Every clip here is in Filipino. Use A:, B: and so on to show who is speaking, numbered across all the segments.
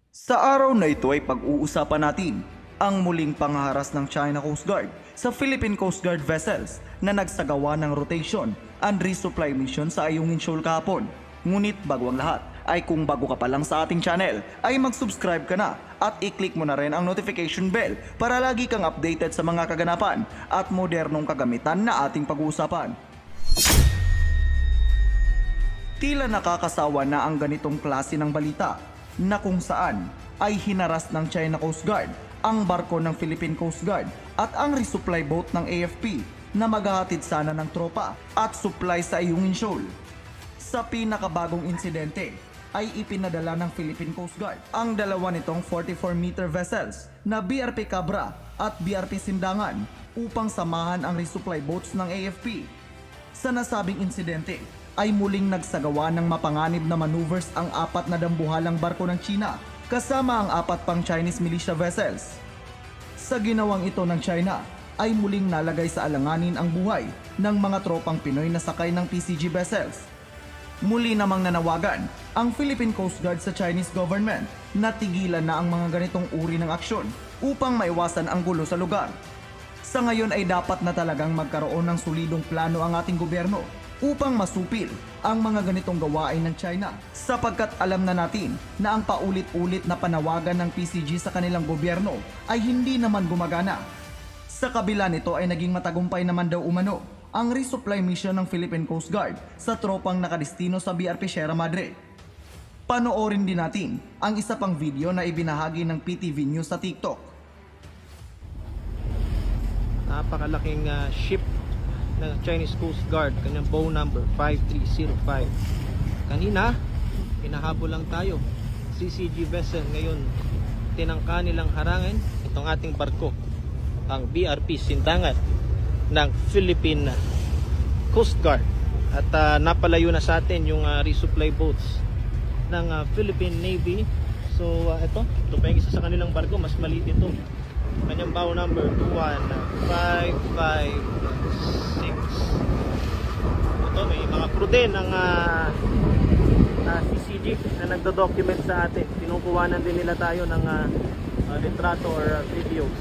A: Sa araw na ito ay pag-uusapan natin ang muling pangharas ng China Coast Guard sa Philippine Coast Guard vessels na nagsagawa ng rotation and resupply mission sa Ayungin Shoal kahapon. Ngunit bago ang lahat ay kung bago ka pa lang sa ating channel ay mag-subscribe ka na at i-click mo na rin ang notification bell para lagi kang updated sa mga kaganapan at modernong kagamitan na ating pag-uusapan. Tila nakakasawa na ang ganitong klase ng balita na kung saan ay hinaras ng China Coast Guard ang barko ng Philippine Coast Guard at ang resupply boat ng AFP na maghahatid sana ng tropa at supply sa Ayungin Shoal. Sa pinakabagong insidente ay ipinadala ng Philippine Coast Guard ang dalawa nitong 44-meter vessels na BRP Cabra at BRP Sindangan upang samahan ang resupply boats ng AFP. Sa nasabing insidente ay muling nagsagawa ng mapanganib na maneuvers ang apat na dambuhalang barko ng China kasama ang apat pang Chinese militia vessels. Sa ginawang ito ng China ay muling nalagay sa alanganin ang buhay ng mga tropang Pinoy na sakay ng PCG vessels. Muli namang nanawagan ang Philippine Coast Guard sa Chinese government na tigilan na ang mga ganitong uri ng aksyon upang maiwasan ang gulo sa lugar. Sa ngayon ay dapat na talagang magkaroon ng solidong plano ang ating gobyerno upang masupil ang mga ganitong gawain ng China sapagkat alam na natin na ang paulit-ulit na panawagan ng PCG sa kanilang gobyerno ay hindi naman gumagana. Sa kabila nito ay naging matagumpay naman daw umano ang resupply mission ng Philippine Coast Guard sa tropang nakadestino sa BRP Sierra Madre. Panoorin din natin ang isa pang video na ibinahagi ng PTV News sa TikTok.
B: Napakalaking ship ng Chinese Coast Guard, kanyang bow number 5305. Kanina, pinahabol lang tayo. CCG vessel ngayon, tinangka nilang harangin itong ating barko, ang BRP Sindangan ng Philippine Coast Guard. At napalayo na sa atin yung resupply boats ng Philippine Navy. So ito pa yung isa sa kanilang barko, mas maliit ito. Kanyang bow number 21556. Ito, may mga crew din ng CCG na nagdo-document sa atin. Kinukuhanan din nila tayo ng litrato or videos.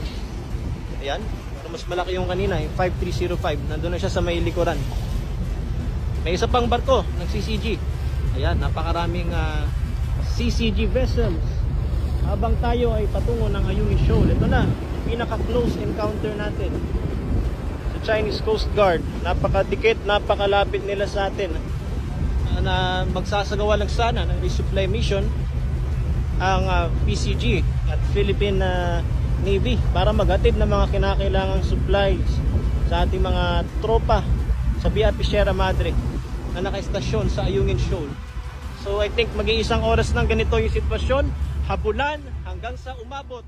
B: Ayan, pero mas malaki yung kanina, yung 5305. Nandun na siya sa may likuran. May isa pang barko ng CCG. Ayan, napakaraming CCG vessels. Habang tayo ay patungo ng Ayungin Shoal, ito na, pinaka-close encounter natin sa Chinese Coast Guard. Napakadikit, napakalapit nila sa atin na magsasagawa lang sana ng resupply mission ang PCG at Philippine Navy para maghatid ng mga kinakailangang supplies sa ating mga tropa sa BRP Sierra Madre na nakaistasyon sa Ayungin Shoal. So I think mag-iisang oras ng ganito yung sitwasyon, habulan hanggang sa umabot